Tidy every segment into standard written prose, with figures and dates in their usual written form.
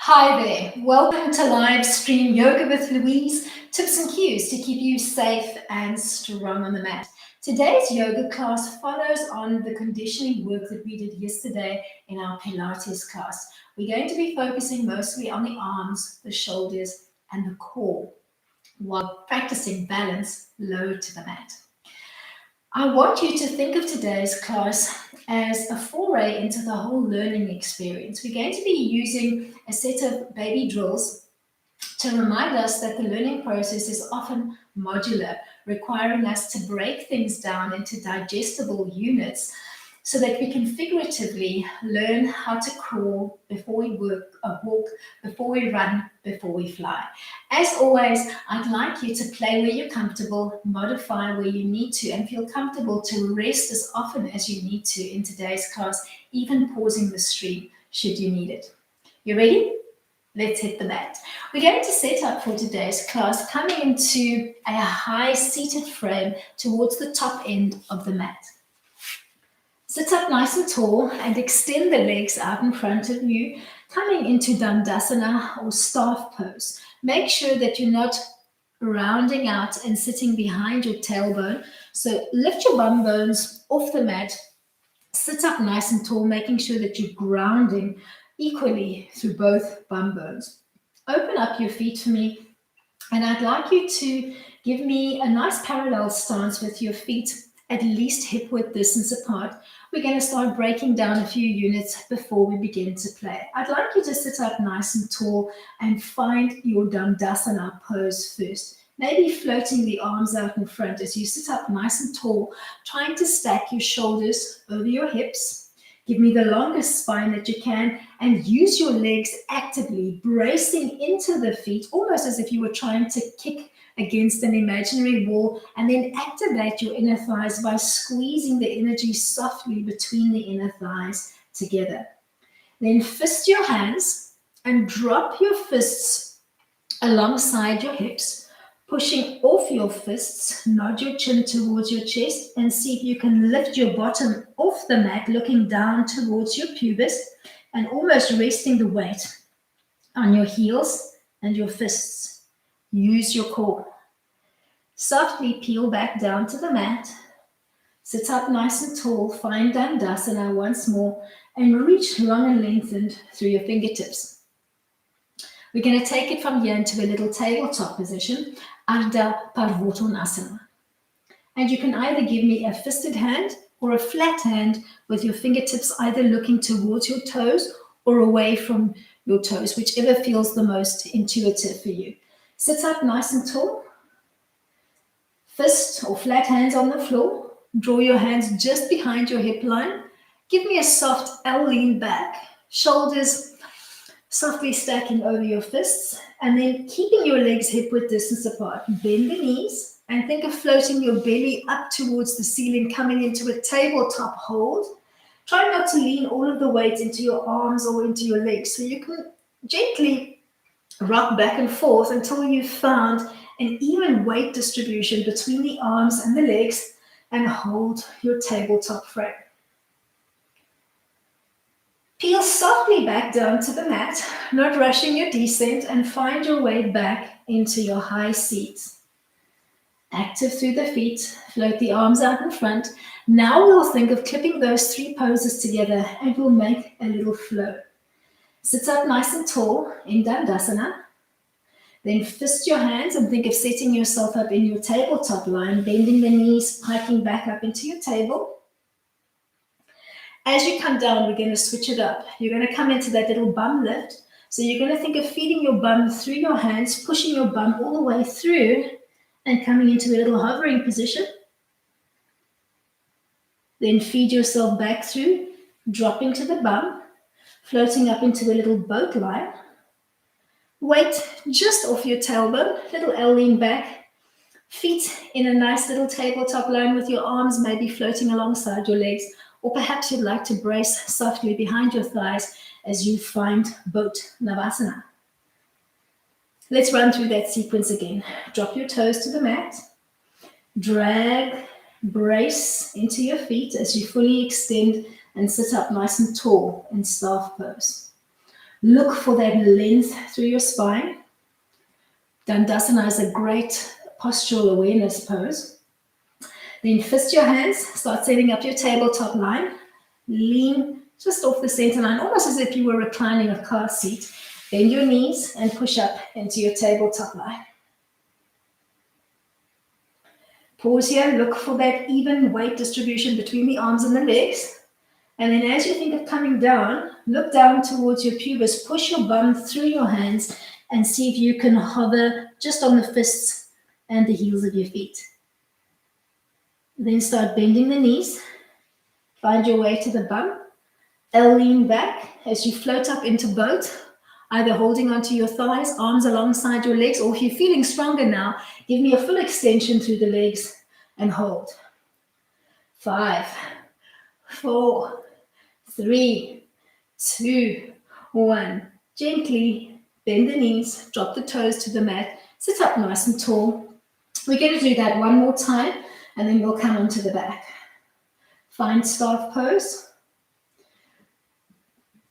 Hi there, welcome to live stream Yoga with Louise, tips and cues to keep you safe and strong on the mat. Today's yoga class follows on the conditioning work that we did yesterday in our Pilates class. We're going to be focusing mostly on the arms, the shoulders, and the core while practicing balance low to the mat. I want you to think of today's class as a foray into the whole learning experience. We're going to be using a set of baby drills to remind us that the learning process is often modular, requiring us to break things down into digestible units so that we can figuratively learn how to crawl before we walk, before we run, before we fly. As always, I'd like you to play where you're comfortable, modify where you need to, and feel comfortable to rest as often as you need to in today's class, even pausing the stream should you need it. You ready? Let's hit the mat. We're going to set up for today's class coming into a high seated frame towards the top end of the mat. Sit up nice and tall and extend the legs out in front of you, coming into Dandasana or staff pose. Make sure that you're not rounding out and sitting behind your tailbone. So lift your bum bones off the mat, sit up nice and tall, making sure that you're grounding equally through both bum bones. Open up your feet for me, and I'd like you to give me a nice parallel stance with your feet at least hip width distance apart. We're going to start breaking down a few units before we begin to play. I'd like you to sit up nice and tall and find your Dandasana pose first. Maybe floating the arms out in front as you sit up nice and tall, trying to stack your shoulders over your hips. Give me the longest spine that you can and use your legs actively, bracing into the feet, almost as if you were trying to kick against an imaginary wall, and then activate your inner thighs by squeezing the energy softly between the inner thighs together. Then fist your hands and drop your fists alongside your hips, pushing off your fists, nod your chin towards your chest, and see if you can lift your bottom off the mat, looking down towards your pubis, and almost resting the weight on your heels and your fists. Use your core. Softly peel back down to the mat. Sit up nice and tall. Find Dandasana once more and reach long and lengthened through your fingertips. We're going to take it from here into a little tabletop position, Ardha Parvottanasana. And you can either give me a fisted hand or a flat hand with your fingertips either looking towards your toes or away from your toes, whichever feels the most intuitive for you. Sit up nice and tall. Fist or flat hands on the floor. Draw your hands just behind your hip line. Give me a soft L lean back. Shoulders softly stacking over your fists. And then keeping your legs hip width distance apart. Bend the knees and think of floating your belly up towards the ceiling, coming into a tabletop hold. Try not to lean all of the weight into your arms or into your legs. So you can gently rock back and forth until you've found an even weight distribution between the arms and the legs, and hold your tabletop frame. Peel softly back down to the mat, not rushing your descent, and find your way back into your high seat. Active through the feet, float the arms out in front. Now we'll think of clipping those three poses together and we'll make a little flow. Sit up nice and tall in Dandasana. Then fist your hands and think of setting yourself up in your tabletop line, bending the knees, hiking back up into your table. As you come down, we're going to switch it up. You're going to come into that little bum lift. So you're going to think of feeding your bum through your hands, pushing your bum all the way through and coming into a little hovering position. Then feed yourself back through, dropping to the bum, floating up into a little boat line. Weight just off your tailbone, little L lean back. Feet in a nice little tabletop line with your arms maybe floating alongside your legs. Or perhaps you'd like to brace softly behind your thighs as you find boat Navasana. Let's run through that sequence again. Drop your toes to the mat. Drag, brace into your feet as you fully extend and sit up nice and tall in staff pose. Look for that length through your spine. Dandasana is a great postural awareness pose. Then fist your hands, start setting up your tabletop line. Lean just off the center line, almost as if you were reclining a car seat. Bend your knees and push up into your tabletop line. Pause here, look for that even weight distribution between the arms and the legs. And then as you think of coming down, look down towards your pubis, push your bum through your hands and see if you can hover just on the fists and the heels of your feet. Then start bending the knees, find your way to the bum, lean back as you float up into boat, either holding onto your thighs, arms alongside your legs, or if you're feeling stronger now, give me a full extension through the legs and hold. 5, 4, 3, 2, 1. Gently bend the knees, drop the toes to the mat, sit up nice and tall. We're going to do that one more time, and then we'll come onto the back. Find staff pose.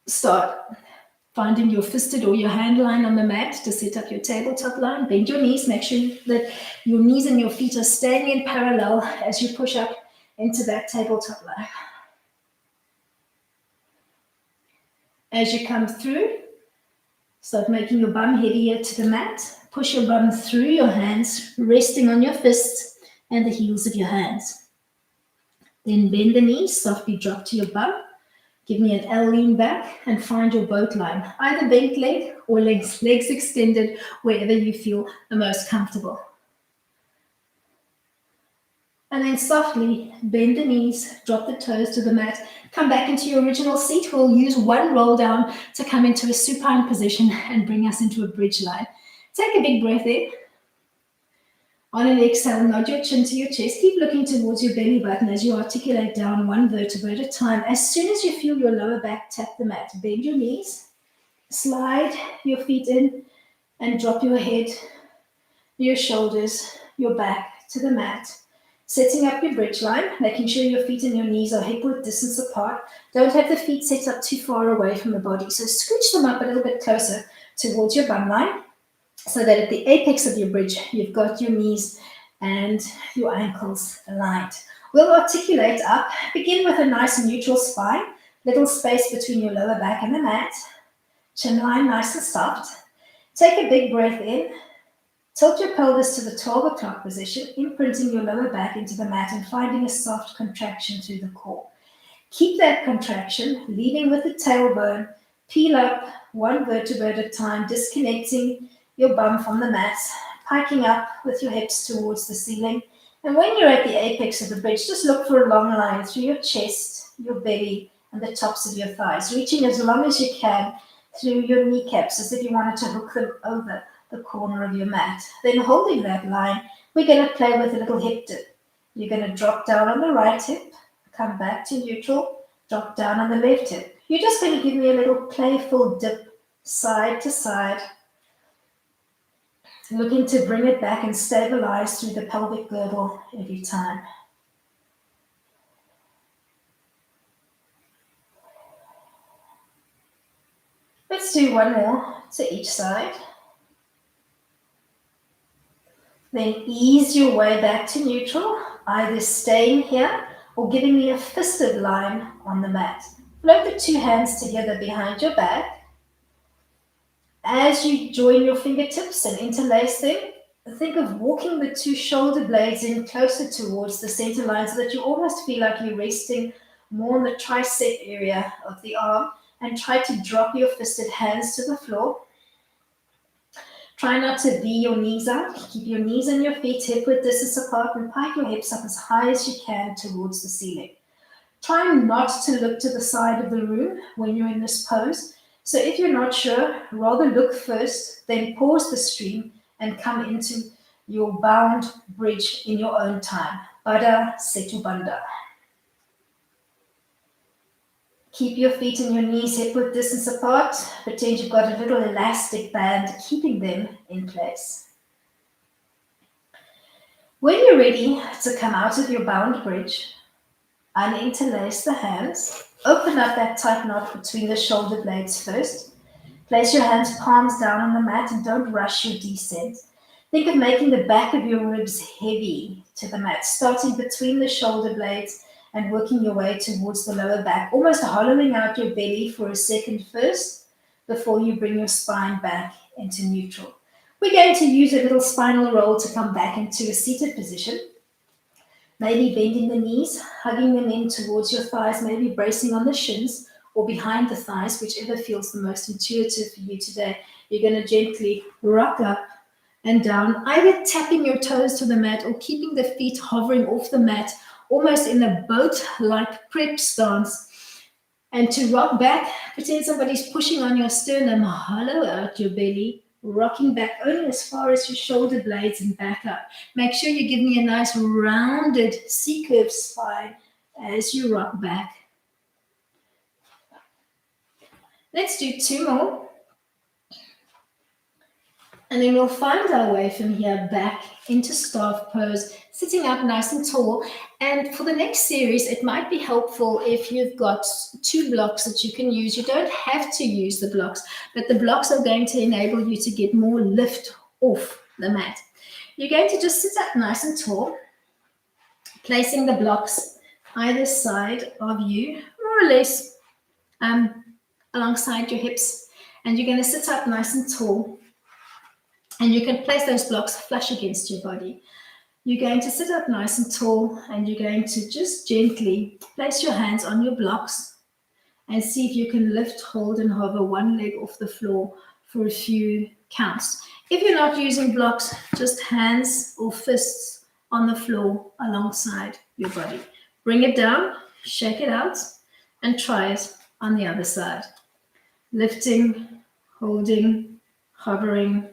Start finding your fisted or your hand line on the mat to set up your tabletop line. Bend your knees, make sure that your knees and your feet are staying in parallel as you push up into that tabletop line. As you come through, start making your bum heavier to the mat. Push your bum through your hands, resting on your fists and the heels of your hands. Then bend the knees, softly drop to your bum. Give me an L lean back and find your boat line, either bent leg or legs extended, wherever you feel the most comfortable. And then softly bend the knees, drop the toes to the mat, come back into your original seat. We'll use one roll down to come into a supine position and bring us into a bridge line. Take a big breath in. On an exhale, nod your chin to your chest. Keep looking towards your belly button as you articulate down one vertebra at a time. As soon as you feel your lower back tap the mat, bend your knees, slide your feet in, and drop your head, your shoulders, your back to the mat. Setting up your bridge line, making sure your feet and your knees are hip-width distance apart. Don't have the feet set up too far away from the body. So scooch them up a little bit closer towards your bum line, so that at the apex of your bridge, you've got your knees and your ankles aligned. We'll articulate up. Begin with a nice neutral spine, little space between your lower back and the mat. Chin line nice and soft. Take a big breath in. Tilt your pelvis to the 12 o'clock position, imprinting your lower back into the mat and finding a soft contraction through the core. Keep that contraction, leading with the tailbone. Peel up one vertebra at a time, disconnecting your bum from the mat, piking up with your hips towards the ceiling. And when you're at the apex of the bridge, just look for a long line through your chest, your belly, and the tops of your thighs, reaching as long as you can through your kneecaps, as if you wanted to hook them over the corner of your mat. Then holding that line, we're going to play with a little hip dip. You're going to drop down on the right hip, come back to neutral, drop down on the left hip. You're just going to give me a little playful dip side to side, looking to bring it back and stabilize through the pelvic girdle every time. Let's do one more to each side. Then ease your way back to neutral, either staying here or giving me a fisted line on the mat. Float the two hands together behind your back. As you join your fingertips and interlace them, think of walking the two shoulder blades in closer towards the center line so that you almost feel like you're resting more on the tricep area of the arm, and try to drop your fisted hands to the floor. Try not to V your knees out. Keep your knees and your feet hip-width distance apart and pike your hips up as high as you can towards the ceiling. Try not to look to the side of the room when you're in this pose. So if you're not sure, rather look first, then pause the stream and come into your bound bridge in your own time. Baddha Setu Bandha. Keep your feet and your knees hip-width distance apart. Pretend you've got a little elastic band keeping them in place. When you're ready to come out of your bound bridge, uninterlace the hands. Open up that tight knot between the shoulder blades first. Place your hands palms down on the mat and don't rush your descent. Think of making the back of your ribs heavy to the mat, starting between the shoulder blades and working your way towards the lower back, almost hollowing out your belly for a second first before you bring your spine back into neutral. We're going to use a little spinal roll to come back into a seated position. Maybe bending the knees, hugging them in towards your thighs, maybe bracing on the shins or behind the thighs, whichever feels the most intuitive for you today. You're going to gently rock up and down, either tapping your toes to the mat or keeping the feet hovering off the mat, almost in a boat-like prep stance. And to rock back, pretend somebody's pushing on your sternum, hollow out your belly, rocking back only as far as your shoulder blades and back up. Make sure you give me a nice rounded C-curve spine as you rock back. Let's do 2 more. And then we'll find our way from here back into staff pose, sitting up nice and tall. And for the next series, it might be helpful if you've got 2 blocks that you can use. You don't have to use the blocks, but the blocks are going to enable you to get more lift off the mat. You're going to just sit up nice and tall, placing the blocks either side of you, more or less alongside your hips. And you're going to sit up nice and tall. And you can place those blocks flush against your body. You're going to sit up nice and tall, and you're going to just gently place your hands on your blocks and see if you can lift, hold, and hover one leg off the floor for a few counts. If you're not using blocks, just hands or fists on the floor alongside your body. Bring it down, shake it out, and try it on the other side. Lifting, holding, hovering.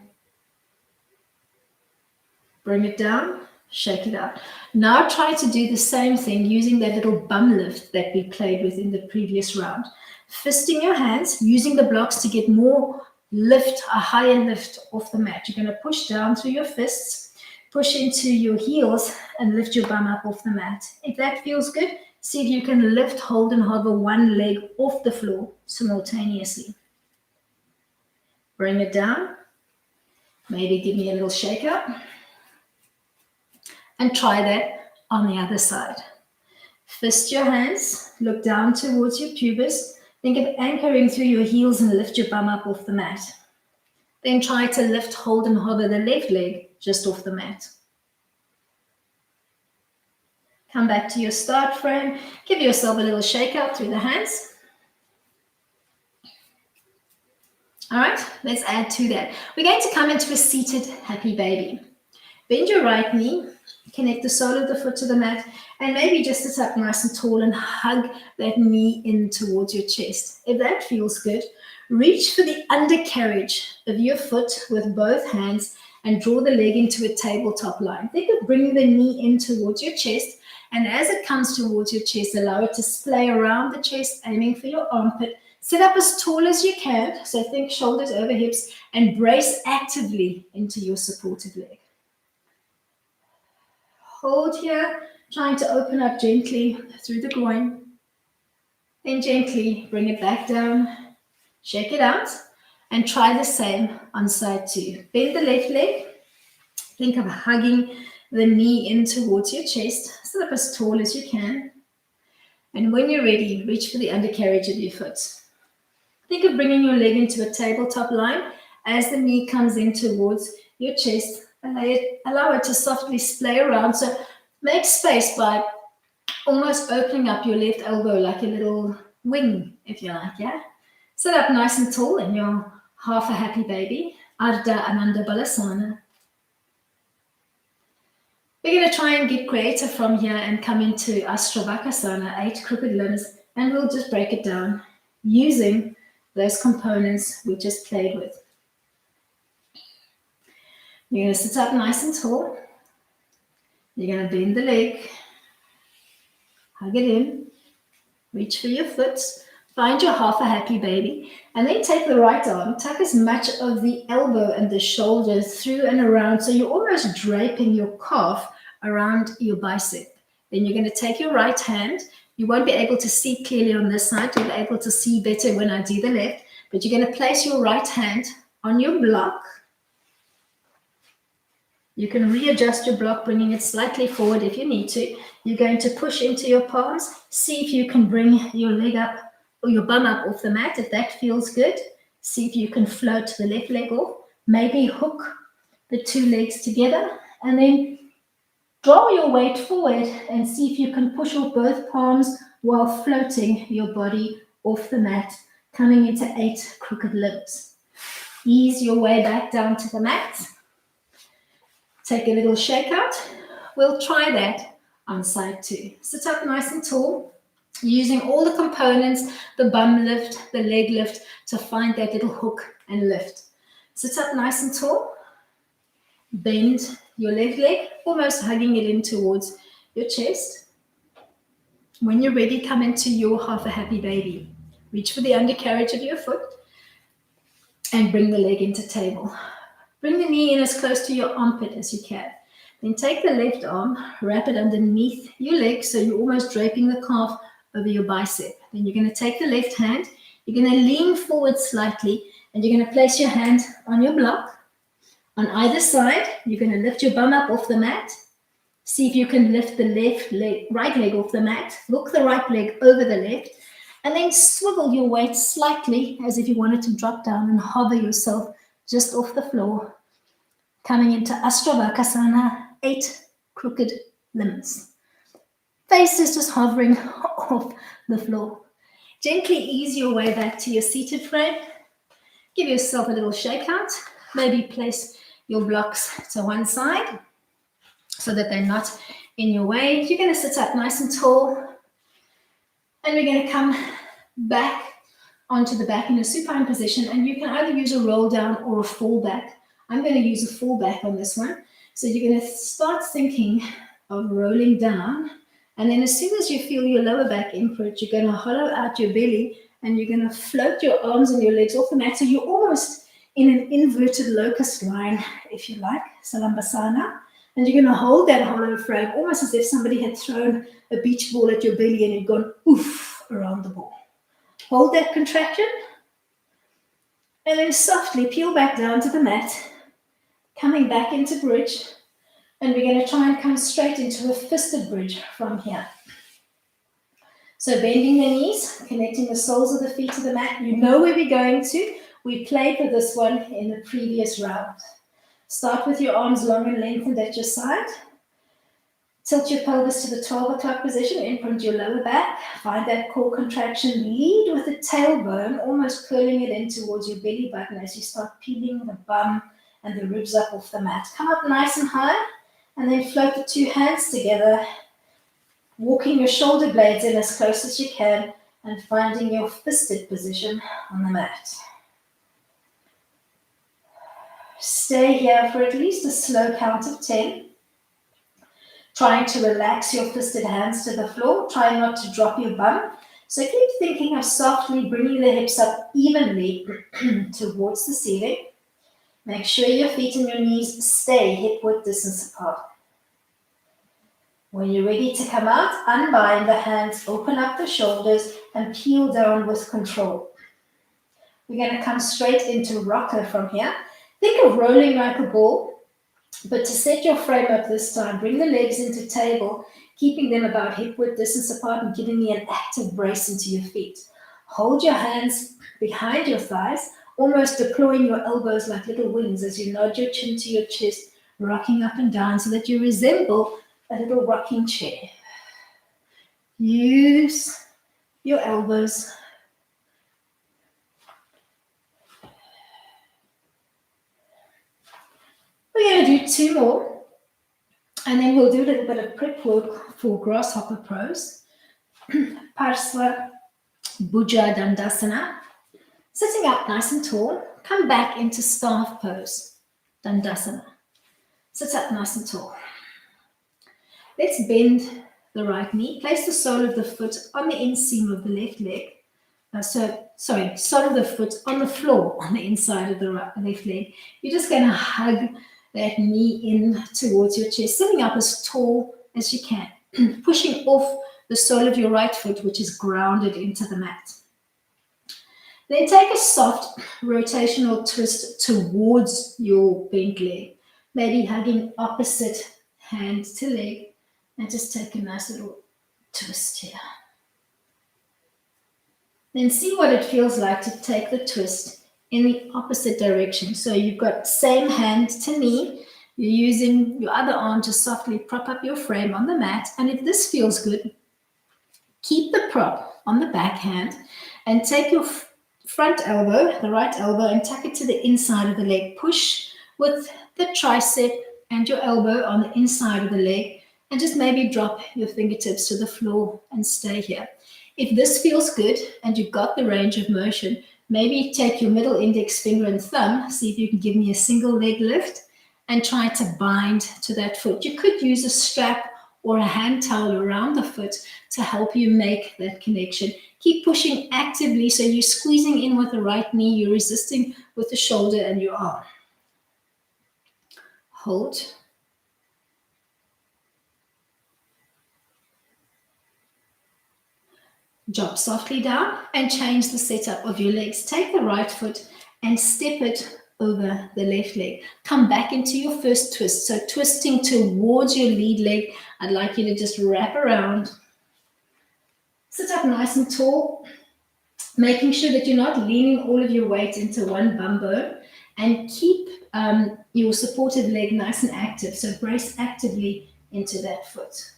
Bring it down, shake it out. Now try to do the same thing using that little bum lift that we played with in the previous round. Fisting your hands, using the blocks to get more lift, a higher lift off the mat. You're going to push down through your fists, push into your heels, and lift your bum up off the mat. If that feels good, see if you can lift, hold, and hover one leg off the floor simultaneously. Bring it down. Maybe give me a little shake up. And try that on the other side. Fist your hands, look down towards your pubis. Think of anchoring through your heels and lift your bum up off the mat. Then try to lift, hold, and hover the left leg just off the mat. Come back to your start frame. Give yourself a little shake out through the hands. All right, let's add to that. We're going to come into a seated happy baby. Bend your right knee. Connect the sole of the foot to the mat, and maybe just sit up nice and tall and hug that knee in towards your chest. If that feels good, reach for the undercarriage of your foot with both hands and draw the leg into a tabletop line. Think of bringing the knee in towards your chest, and as it comes towards your chest, allow it to splay around the chest, aiming for your armpit. Sit up as tall as you can, so think shoulders over hips, and brace actively into your supported leg. Hold here, trying to open up gently through the groin. Then gently bring it back down, shake it out, and try the same on side 2. Bend the left leg. Think of hugging the knee in towards your chest. Sit up as tall as you can. And when you're ready, reach for the undercarriage of your foot. Think of bringing your leg into a tabletop line as the knee comes in towards your chest. Allow it to softly splay around. So make space by almost opening up your left elbow like a little wing, if you like, yeah? Sit up nice and tall in your half a happy baby, Ardha Ananda Balasana. We're going to try and get creative from here and come into Astravakasana, 8 crooked limbs, and we'll just break it down using those components we just played with. You're going to sit up nice and tall. You're going to bend the leg, hug it in, reach for your foot, find your half a happy baby, and then take the right arm, tuck as much of the elbow and the shoulder through and around, so you're almost draping your calf around your bicep. Then you're going to take your right hand. You won't be able to see clearly on this side. You'll be able to see better when I do the left. But you're going to place your right hand on your block. You can readjust your block, bringing it slightly forward if you need to. You're going to push into your palms. See if you can bring your leg up or your bum up off the mat. If that feels good, see if you can float the left leg off. Maybe hook the two legs together and then draw your weight forward and see if you can push off both palms while floating your body off the mat, coming into 8 crooked limbs. Ease your way back down to the mat. Take a little shake out. We'll try that on side 2. Sit up nice and tall, using all the components, the bum lift, the leg lift, to find that little hook and lift. Sit up nice and tall. Bend your left leg, almost hugging it in towards your chest. When you're ready, come into your half a happy baby. Reach for the undercarriage of your foot and bring the leg into table. Bring the knee in as close to your armpit as you can. Then take the left arm, wrap it underneath your leg so you're almost draping the calf over your bicep. Then you're going to take the left hand, you're going to lean forward slightly, and you're going to place your hand on your block. On either side, you're going to lift your bum up off the mat. See if you can lift the right leg off the mat. Look the right leg over the left. And then swivel your weight slightly as if you wanted to drop down and hover yourself just off the floor. Coming into Ashtavakasana, 8 crooked limbs. Face is just hovering off the floor. Gently ease your way back to your seated frame. Give yourself a little shake out. Maybe place your blocks to one side so that they're not in your way. You're going to sit up nice and tall. And we're going to come back onto the back in a supine position. And you can either use a roll down or a fall back. I'm going to use a fall back on this one. So you're going to start thinking of rolling down. And then as soon as you feel your lower back input, you're going to hollow out your belly and you're going to float your arms and your legs off the mat. So you're almost in an inverted locust line, if you like, Salambasana. And you're going to hold that hollow frame almost as if somebody had thrown a beach ball at your belly and you'd gone oof around the ball. Hold that contraction. And then softly peel back down to the mat, coming back into bridge. And we're going to try and come straight into a fisted bridge from here. So bending the knees, connecting the soles of the feet to the mat. You know where we're going to. We played with this one in the previous round. Start with your arms long and lengthened at your side. Tilt your pelvis to the 12 o'clock position, imprint your lower back. Find that core contraction. Lead with the tailbone, almost curling it in towards your belly button as you start peeling the bum and the ribs up off the mat. Come up nice and high, and then float the two hands together, walking your shoulder blades in as close as you can, and finding your fisted position on the mat. Stay here for at least a slow count of 10. Trying to relax your fisted hands to the floor. Try not to drop your bum. So keep thinking of softly bringing the hips up evenly towards the ceiling. Make sure your feet and your knees stay hip-width distance apart. When you're ready to come out, unbind the hands, open up the shoulders, and peel down with control. We're going to come straight into rocker from here. Think of rolling like a ball, but to set your frame up this time, bring the legs into table, keeping them about hip-width distance apart and giving me an active brace into your feet. Hold your hands behind your thighs, almost deploying your elbows like little wings as you nod your chin to your chest, rocking up and down so that you resemble a little rocking chair. Use your elbows. We're going to do 2 more, and then we'll do a little bit of prep work for grasshopper pose. Parsva Bhuja Dandasana. Sitting up nice and tall, come back into staff pose, Dandasana. Sit up nice and tall. Let's bend the right knee. Place the sole of the foot on the inseam of the left leg. Sole of the foot on the floor on the inside of the left leg. You're just going to hug that knee in towards your chest, sitting up as tall as you can, pushing off the sole of your right foot, which is grounded into the mat. Then take a soft rotational twist towards your bent leg, maybe hugging opposite hand to leg, and just take a nice little twist here. Then see what it feels like to take the twist in the opposite direction. So you've got same hand to knee, you're using your other arm to softly prop up your frame on the mat, and if this feels good, keep the prop on the back hand and take your front elbow, the right elbow, and tuck it to the inside of the leg. Push with the tricep and your elbow on the inside of the leg, and just maybe drop your fingertips to the floor and stay here. If this feels good and you've got the range of motion, maybe take your middle index finger and thumb, see if you can give me a single leg lift, and try to bind to that foot. You could use a strap or a hand towel around the foot to help you make that connection. Keep pushing actively, so you're squeezing in with the right knee, you're resisting with the shoulder and your arm. Hold. Drop softly down and change the setup of your legs. Take the right foot and step it over the left leg. Come back into your first twist. So twisting towards your lead leg, I'd like you to just wrap around. Sit up nice and tall, making sure that you're not leaning all of your weight into one bum bone, and keep your supported leg nice and active. So brace actively into that foot.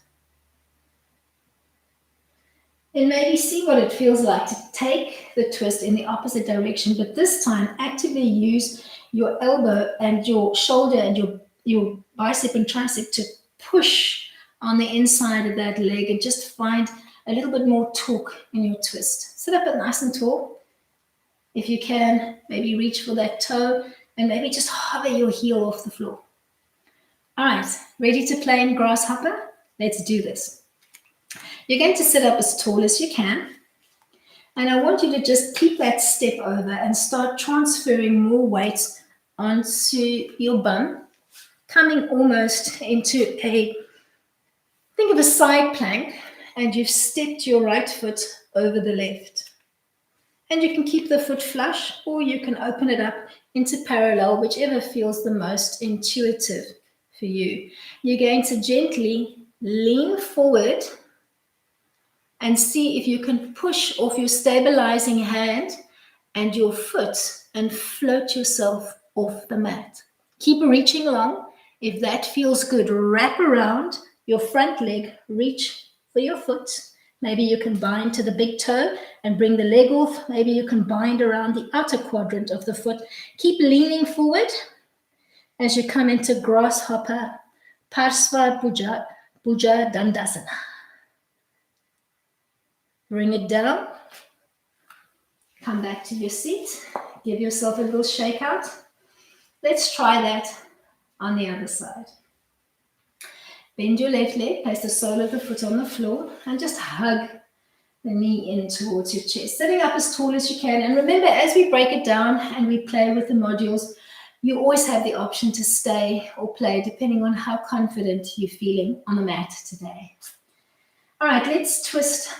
And maybe see what it feels like to take the twist in the opposite direction, but this time actively use your elbow and your shoulder and your bicep and tricep to push on the inside of that leg and just find a little bit more torque in your twist. Sit up nice and tall. If you can, maybe reach for that toe and maybe just hover your heel off the floor. All right, ready to play in Grasshopper? Let's do this. You're going to sit up as tall as you can. And I want you to just keep that step over and start transferring more weight onto your bum, coming almost into think of a side plank, and you've stepped your right foot over the left. And you can keep the foot flush, or you can open it up into parallel, whichever feels the most intuitive for you. You're going to gently lean forward and see if you can push off your stabilizing hand and your foot and float yourself off the mat. Keep reaching long. If that feels good, wrap around your front leg, reach for your foot. Maybe you can bind to the big toe and bring the leg off. Maybe you can bind around the outer quadrant of the foot. Keep leaning forward as you come into Grasshopper, Parsva Bhuja Dandasana. Bring it down. Come back to your seat. Give yourself a little shake out. Let's try that on the other side. Bend your left leg, place the sole of the foot on the floor, and just hug the knee in towards your chest. Sitting up as tall as you can. And remember, as we break it down and we play with the modules, you always have the option to stay or play depending on how confident you're feeling on the mat today. All right, let's twist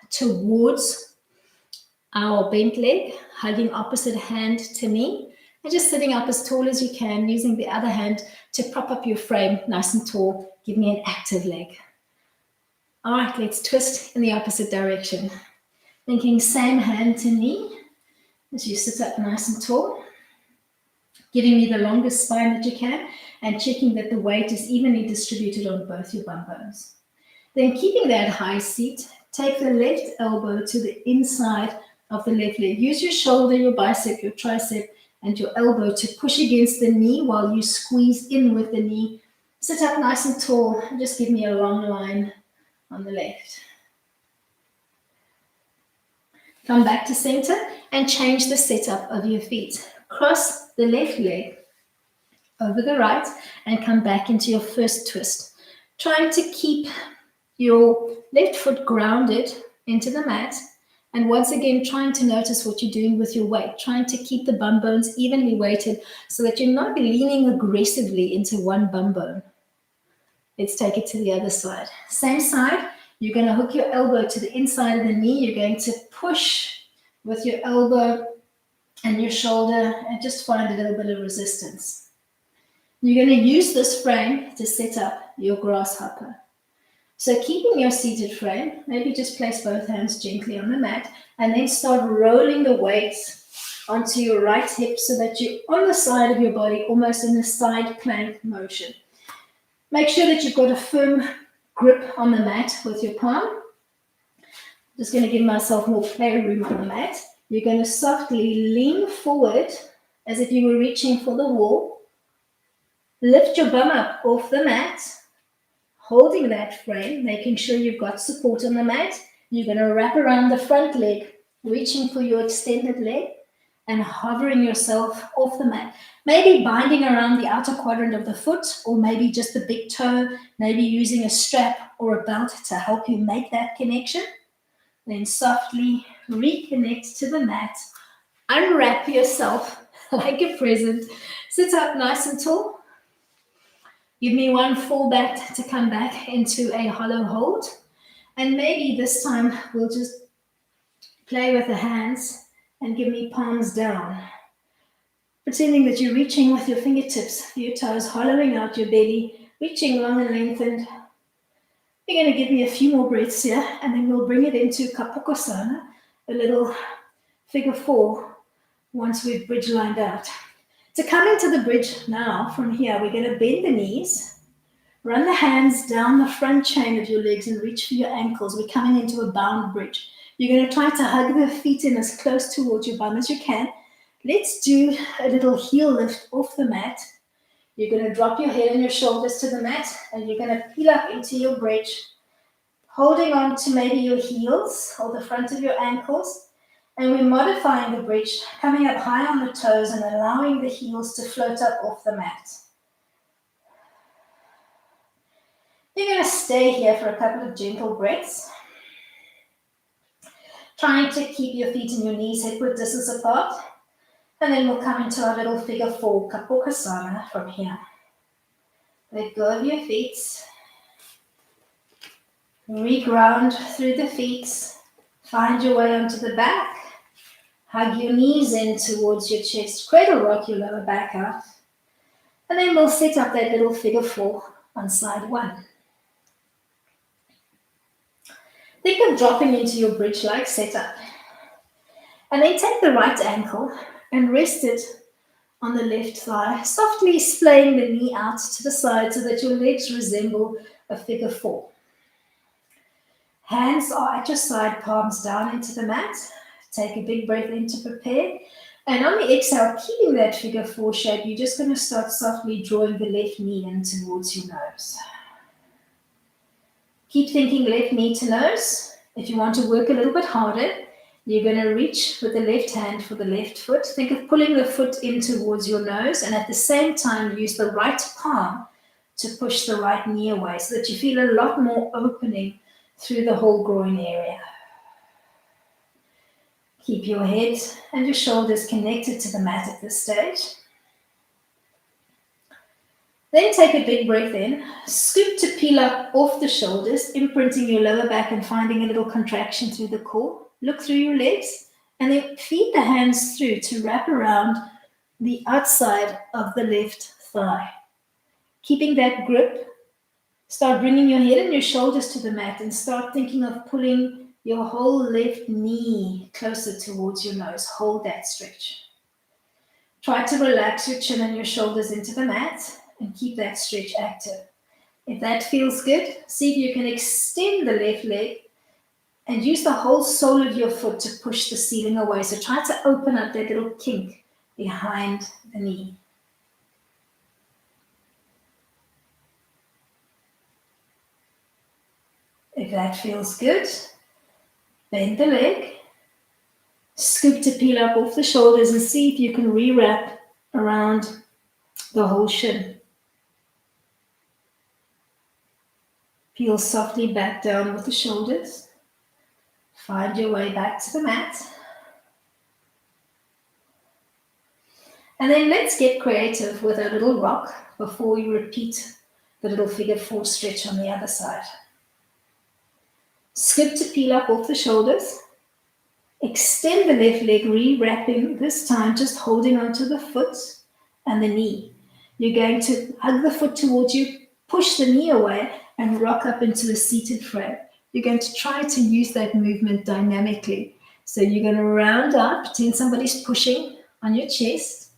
towards our bent leg, hugging opposite hand to knee, and just sitting up as tall as you can, using the other hand to prop up your frame nice and tall. Give me an active leg. All right, let's twist in the opposite direction. Thinking same hand to knee as you sit up nice and tall, giving me the longest spine that you can, and checking that the weight is evenly distributed on both your bum bones. Then keeping that high seat, take the left elbow to the inside of the left leg. Use your shoulder, your bicep, your tricep, and your elbow to push against the knee while you squeeze in with the knee. Sit up nice and tall and just give me a long line on the left. Come back to center and change the setup of your feet. Cross the left leg over the right and come back into your first twist. Trying to keep your left foot grounded into the mat, and once again trying to notice what you're doing with your weight, trying to keep the bum bones evenly weighted so that you're not leaning aggressively into one bum bone. Let's take it to the other side. Same side, you're going to hook your elbow to the inside of the knee. You're going to push with your elbow and your shoulder, and just find a little bit of resistance. You're going to use this frame to set up your grasshopper. So keeping your seated frame, maybe just place both hands gently on the mat and then start rolling the weights onto your right hip so that you're on the side of your body, almost in a side plank motion. Make sure that you've got a firm grip on the mat with your palm. Just going to give myself more playroom on the mat. You're going to softly lean forward as if you were reaching for the wall. Lift your bum up off the mat, holding that frame, making sure you've got support on the mat. You're going to wrap around the front leg, reaching for your extended leg and hovering yourself off the mat. Maybe binding around the outer quadrant of the foot, or maybe just the big toe, maybe using a strap or a belt to help you make that connection. Then softly reconnect to the mat. Unwrap yourself like a present. Sit up nice and tall. Give me one full bat to come back into a hollow hold. And maybe this time we'll just play with the hands and give me palms down. Pretending that you're reaching with your fingertips for your toes, hollowing out your belly, reaching long and lengthened. You're going to give me a few more breaths here, and then we'll bring it into Kapukasana, a little figure four, once we've bridge lined out. To come into the bridge now, from here, we're going to bend the knees, run the hands down the front chain of your legs and reach for your ankles. We're coming into a bound bridge. You're going to try to hug the feet in as close towards your bum as you can. Let's do a little heel lift off the mat. You're going to drop your head and your shoulders to the mat, and you're going to peel up into your bridge, holding on to maybe your heels or the front of your ankles. And we're modifying the bridge, coming up high on the toes and allowing the heels to float up off the mat. You're going to stay here for a couple of gentle breaths, trying to keep your feet and your knees hip-width distance apart. And then we'll come into our little figure four, Kapukasana, from here. Let go of your feet. Reground through the feet. Find your way onto the back. Hug your knees in towards your chest. Cradle rock your lower back out. And then we'll set up that little figure four on side one. Think of dropping into your bridge-like setup. And then take the right ankle and rest it on the left thigh, softly splaying the knee out to the side so that your legs resemble a figure four. Hands are at your side, palms down into the mat. Take a big breath in to prepare. And on the exhale, keeping that figure four shape, you're just going to start softly drawing the left knee in towards your nose. Keep thinking left knee to nose. If you want to work a little bit harder, you're going to reach with the left hand for the left foot. Think of pulling the foot in towards your nose, and at the same time, use the right palm to push the right knee away so that you feel a lot more opening through the whole groin area. Keep your head and your shoulders connected to the mat at this stage. Then take a big breath in. Scoop to peel up off the shoulders, imprinting your lower back and finding a little contraction through the core. Look through your legs and then feed the hands through to wrap around the outside of the left thigh. Keeping that grip, start bringing your head and your shoulders to the mat and start thinking of pulling your whole left knee closer towards your nose. Hold that stretch. Try to relax your chin and your shoulders into the mat and keep that stretch active. If that feels good, see if you can extend the left leg and use the whole sole of your foot to push the ceiling away. So try to open up that little kink behind the knee. If that feels good, bend the leg, scoop to peel up off the shoulders and see if you can re-wrap around the whole shin. Peel softly back down with the shoulders. Find your way back to the mat. And then let's get creative with a little rock before you repeat the little figure four stretch on the other side. Scoop to peel up off the shoulders. Extend the left leg, re-wrapping, this time just holding onto the foot and the knee. You're going to hug the foot towards you, push the knee away, and rock up into a seated frame. You're going to try to use that movement dynamically. So you're going to round up, pretend somebody's pushing on your chest.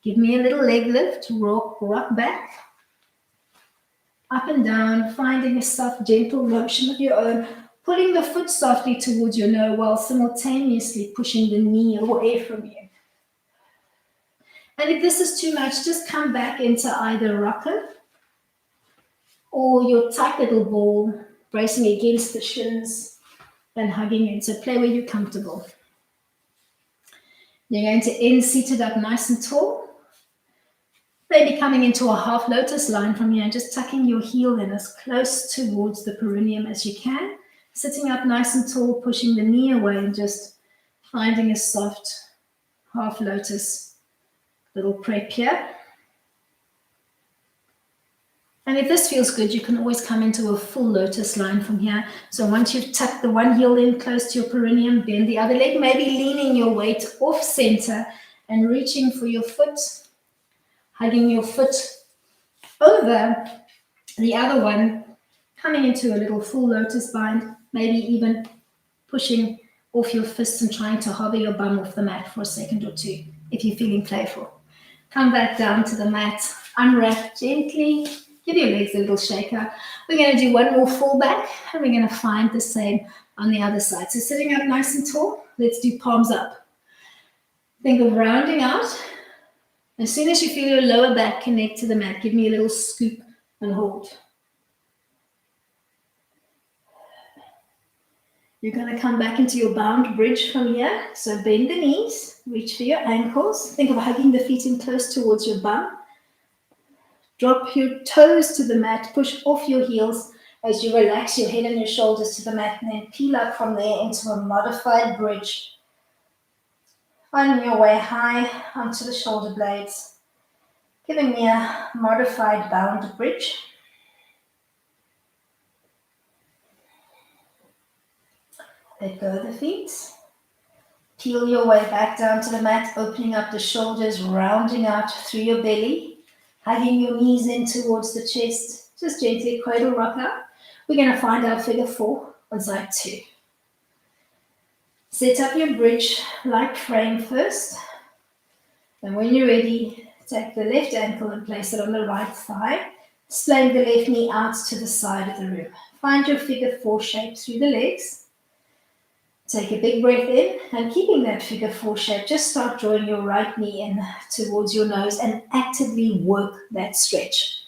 Give me a little leg lift, rock back, up and down, finding a soft, gentle motion of your own, pulling the foot softly towards your nose while simultaneously pushing the knee away from you. And if this is too much, just come back into either rocker or your tight little ball, bracing against the shins and hugging in. So play where you're comfortable. You're going to end seated up nice and tall. Maybe coming into a half lotus line from here, just tucking your heel in as close towards the perineum as you can. Sitting up nice and tall, pushing the knee away and just finding a soft half lotus little prep here. And if this feels good, you can always come into a full lotus line from here. So once you've tucked the one heel in close to your perineum, bend the other leg, maybe leaning your weight off center and reaching for your foot, hugging your foot over the other one, coming into a little full lotus bind, maybe even pushing off your fists and trying to hover your bum off the mat for a second or two if you're feeling playful. Come back down to the mat, unwrap gently, give your legs a little shake out. We're going to do one more full back and we're going to find the same on the other side. So sitting up nice and tall, let's do palms up. Think of rounding out. As soon as you feel your lower back connect to the mat, give me a little scoop and hold. You're going to come back into your bound bridge from here. So bend the knees, reach for your ankles. Think of hugging the feet in close towards your bum. Drop your toes to the mat, push off your heels as you relax your head and your shoulders to the mat, and then peel up from there into a modified bridge. Finding your way high onto the shoulder blades, giving me a modified bound bridge. Let go of the feet. Peel your way back down to the mat, opening up the shoulders, rounding out through your belly, hugging your knees in towards the chest. Just gently cradle rock up. We're going to find our figure 4 on side 2. Set up your bridge-like frame first. And when you're ready, take the left ankle and place it on the right thigh, displaying the left knee out to the side of the room. Find your figure 4 shape through the legs. Take a big breath in, and keeping that figure 4 shape, just start drawing your right knee in towards your nose and actively work that stretch.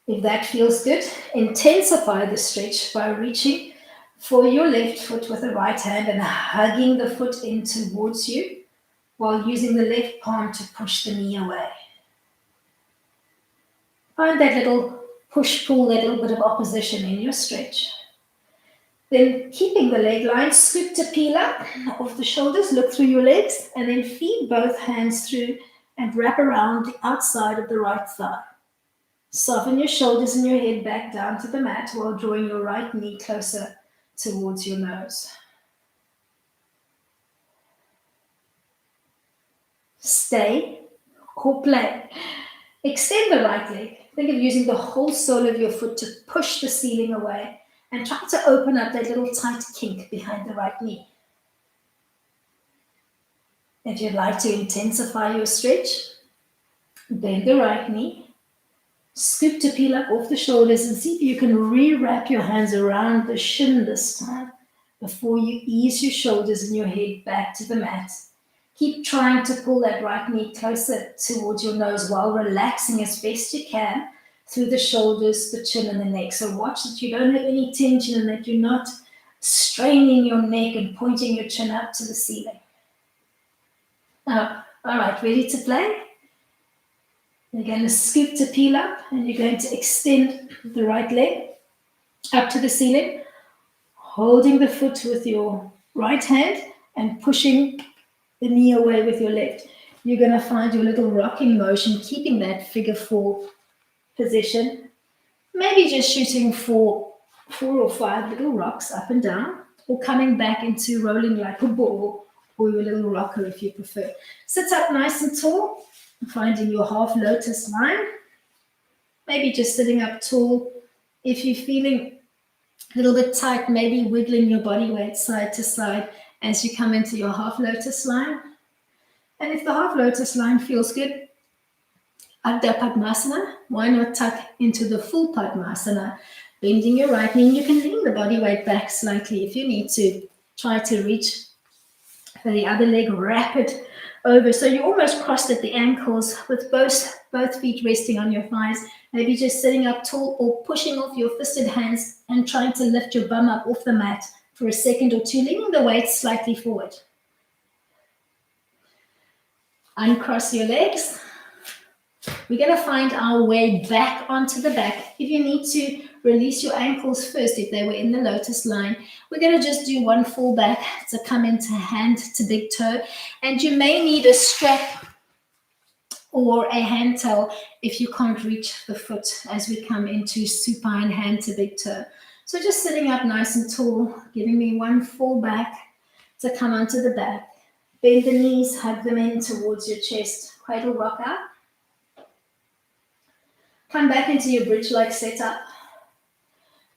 If that feels good, intensify the stretch by reaching for your left foot with the right hand and hugging the foot in towards you while using the left palm to push the knee away. Find that little push-pull, that little bit of opposition in your stretch. Then keeping the leg line, scoop to peel up off the shoulders, look through your legs, and then feed both hands through and wrap around the outside of the right thigh. Soften your shoulders and your head back down to the mat while drawing your right knee closer towards your nose. Stay or play. Extend the right leg. Think of using the whole sole of your foot to push the ceiling away and try to open up that little tight kink behind the right knee. If you'd like to intensify your stretch, bend the right knee, scoop to peel up off the shoulders and see if you can re-wrap your hands around the shin this time before you ease your shoulders and your head back to the mat. Keep trying to pull that right knee closer towards your nose while relaxing as best you can through the shoulders, the chin, and the neck. So watch that you don't have any tension and that you're not straining your neck and pointing your chin up to the ceiling. Now, all right, ready to play? You're going to scoop to peel up and you're going to extend the right leg up to the ceiling, holding the foot with your right hand and pushing the knee away with your left. You're going to find your little rocking motion, keeping that figure 4 position. Maybe just shooting for 4 or 5 little rocks up and down, or coming back into rolling like a ball, or your little rocker if you prefer. Sit up nice and tall, finding your half lotus line. Maybe just sitting up tall. If you're feeling a little bit tight, maybe wiggling your body weight side to side as you come into your half lotus line. And if the half lotus line feels good, Adho Padmasana, why not tuck into the full Padmasana, bending your right knee. You can lean the body weight back slightly if you need to. Try to reach for the other leg, wrap it over. So you almost crossed at the ankles with both feet resting on your thighs. Maybe just sitting up tall or pushing off your fisted hands and trying to lift your bum up off the mat for a second or two, leaning the weight slightly forward. Uncross your legs. We're going to find our way back onto the back. If you need to release your ankles first, if they were in the lotus line, we're going to just do one fall back to come into hand to big toe. And you may need a strap or a hand towel if you can't reach the foot as we come into supine hand to big toe. So just sitting up nice and tall, giving me one fall back to come onto the back. Bend the knees, hug them in towards your chest. Cradle rock up. Come back into your bridge-like setup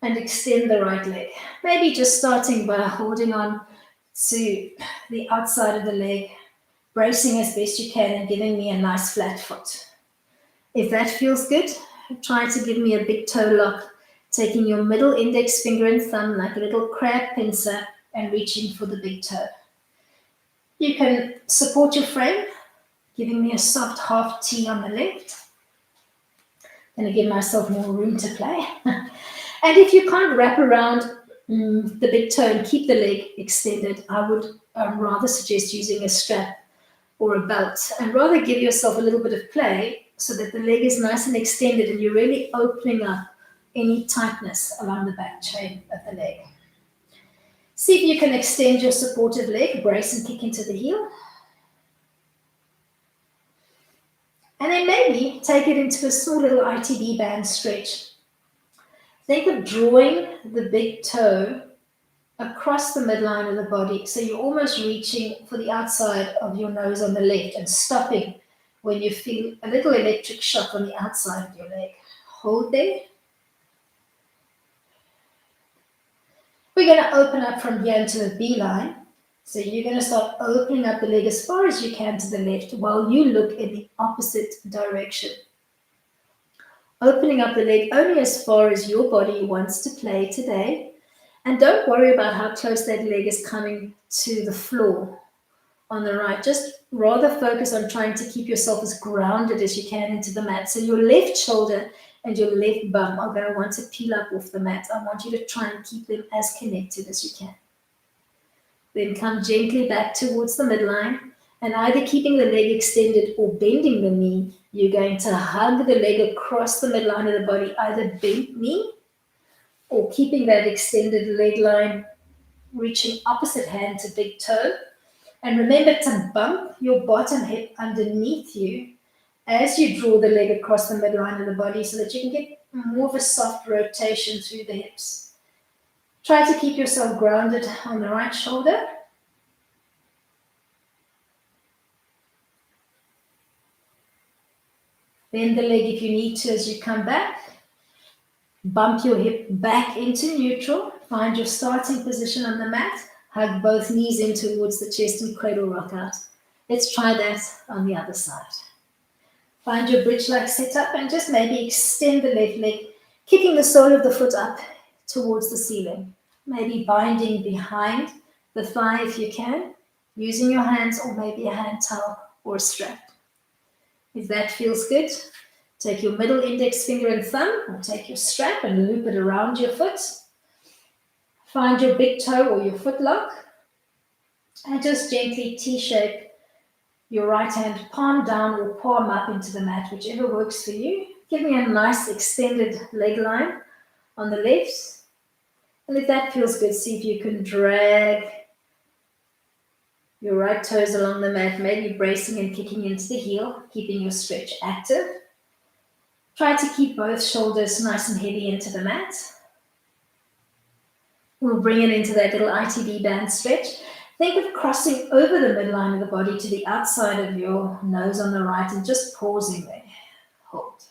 and extend the right leg. Maybe just starting by holding on to the outside of the leg, bracing as best you can and giving me a nice flat foot. If that feels good, try to give me a big toe lock, taking your middle index finger and thumb like a little crab pincer and reaching for the big toe. You can support your frame, giving me a soft half T on the left. Going to give myself more room to play. And if you can't wrap around the big toe and keep the leg extended, I would rather suggest using a strap or a belt and rather give yourself a little bit of play so that the leg is nice and extended and you're really opening up any tightness along the back chain of the leg. See if you can extend your supportive leg, brace and kick into the heel. And then maybe take it into a small little Itd Band Stretch. Think of drawing the big toe across the midline of the body. So you're almost reaching for the outside of your nose on the left and stopping when you feel a little electric shock on the outside of your leg. Hold there. We're going to open up from here into a beeline. So you're going to start opening up the leg as far as you can to the left while you look in the opposite direction. Opening up the leg only as far as your body wants to play today. And don't worry about how close that leg is coming to the floor on the right. Just rather focus on trying to keep yourself as grounded as you can into the mat. So your left shoulder and your left bum are going to want to peel up off the mat. I want you to try and keep them as connected as you can. Then come gently back towards the midline and either keeping the leg extended or bending the knee, you're going to hug the leg across the midline of the body, either bent knee or keeping that extended leg line, reaching opposite hand to big toe. And remember to bump your bottom hip underneath you as you draw the leg across the midline of the body so that you can get more of a soft rotation through the hips. Try to keep yourself grounded on the right shoulder. Bend the leg if you need to as you come back. Bump your hip back into neutral. Find your starting position on the mat. Hug both knees in towards the chest and cradle rock out. Let's try that on the other side. Find your bridge-like setup and just maybe extend the left leg, kicking the sole of the foot up towards the ceiling. Maybe binding behind the thigh if you can, using your hands or maybe a hand towel or a strap. If that feels good, take your middle index finger and thumb or take your strap and loop it around your foot. Find your big toe or your foot lock and just gently T-shape your right hand palm down or palm up into the mat, whichever works for you. Give me a nice extended leg line on the left. And if that feels good, see if you can drag your right toes along the mat, maybe bracing and kicking into the heel, keeping your stretch active. Try to keep both shoulders nice and heavy into the mat. We'll bring it into that little Itd Band Stretch. Think of crossing over the midline of the body to the outside of your nose on the right and just pausing there. Hold.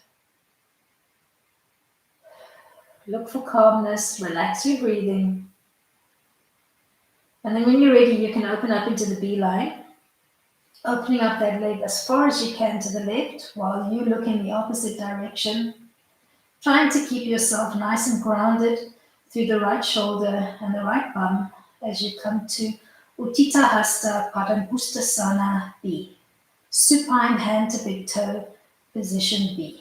Look for calmness, relax your breathing. And then when you're ready, you can open up into the B-line, opening up that leg as far as you can to the left while you look in the opposite direction, trying to keep yourself nice and grounded through the right shoulder and the right bum as you come to Utthita Hasta Padangusthasana B. Supine hand to big toe, position B.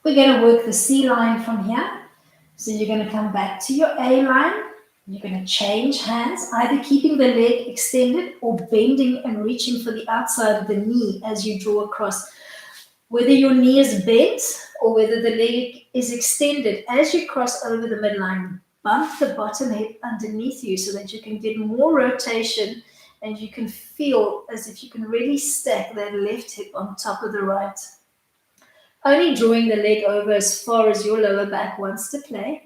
We're going to work the C line from here. So you're going to come back to your A line. You're going to change hands, either keeping the leg extended or bending and reaching for the outside of the knee as you draw across. Whether your knee is bent or whether the leg is extended, as you cross over the midline, bump the bottom hip underneath you so that you can get more rotation and you can feel as if you can really stack that left hip on top of the right. Only drawing the leg over as far as your lower back wants to play.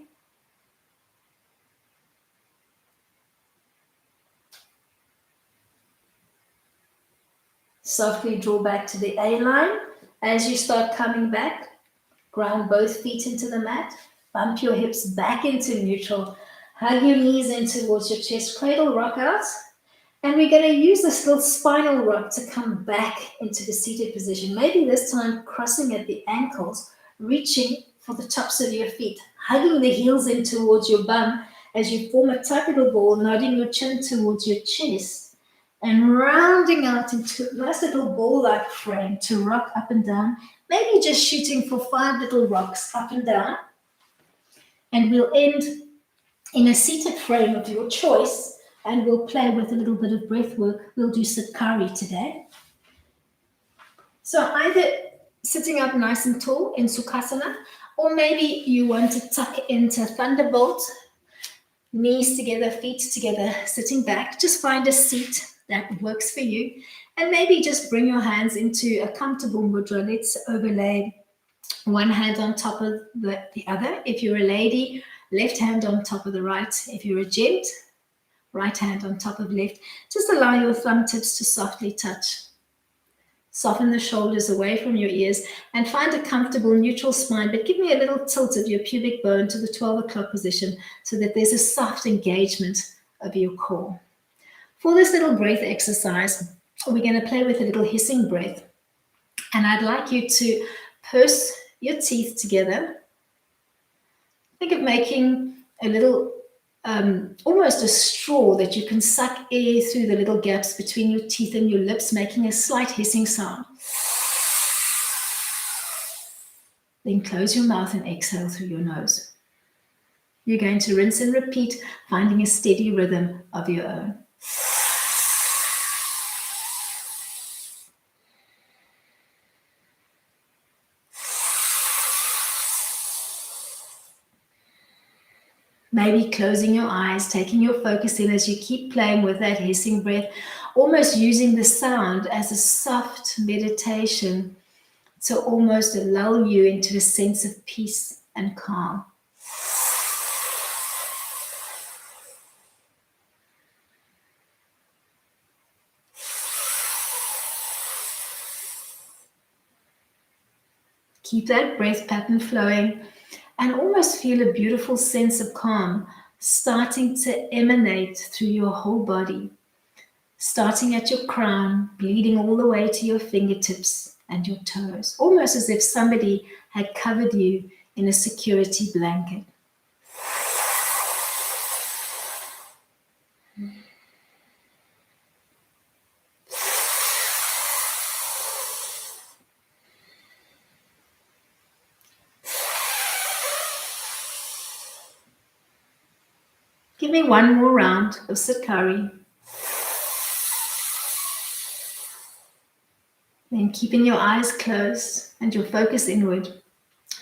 Softly draw back to the A line. As you start coming back, ground both feet into the mat. Bump your hips back into neutral. Hug your knees in towards your chest. Cradle rock out. And we're going to use this little spinal rock to come back into the seated position. Maybe this time crossing at the ankles, reaching for the tops of your feet. Hugging the heels in towards your bum as you form a tight little ball, nodding your chin towards your chest. And rounding out into a nice little ball-like frame to rock up and down. Maybe just shooting for 5 little rocks up and down. And we'll end in a seated frame of your choice. And we'll play with a little bit of breath work. We'll do Sitkari today. So either sitting up nice and tall in Sukhasana, or maybe you want to tuck into Thunderbolt. Knees together, feet together, sitting back. Just find a seat that works for you. And maybe just bring your hands into a comfortable mudra. Let's overlay one hand on top of the other. If you're a lady, left hand on top of the right. If you're a gent, right hand on top of left. Just allow your thumb tips to softly touch. Soften the shoulders away from your ears and find a comfortable neutral spine, but give me a little tilt of your pubic bone to the 12 o'clock position so that there's a soft engagement of your core. For this little breath exercise, we're going to play with a little hissing breath. And I'd like you to purse your teeth together. Think of making a little, almost a straw that you can suck air through the little gaps between your teeth and your lips, making a slight hissing sound. Then close your mouth and exhale through your nose. You're going to rinse and repeat, finding a steady rhythm of your own. Maybe closing your eyes, taking your focus in as you keep playing with that hissing breath, almost using the sound as a soft meditation to almost lull you into a sense of peace and calm. Keep that breath pattern flowing and almost feel a beautiful sense of calm starting to emanate through your whole body, starting at your crown, bleeding all the way to your fingertips and your toes, almost as if somebody had covered you in a security blanket. Give me one more round of Sitkari. Then keeping your eyes closed and your focus inward.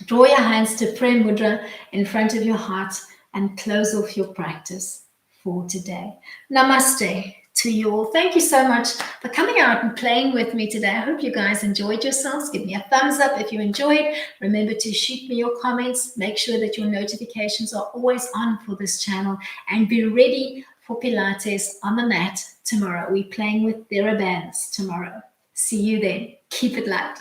Draw your hands to Prem Mudra in front of your heart and close off your practice for today. Namaste. to you all. Thank you so much for coming out and playing with me today. I hope you guys enjoyed yourselves. Give me a thumbs up if you enjoyed. Remember to shoot me your comments. Make sure that your notifications are always on for this channel, and be ready for Pilates on the mat tomorrow. We're playing with their bands tomorrow. See you then. Keep it light.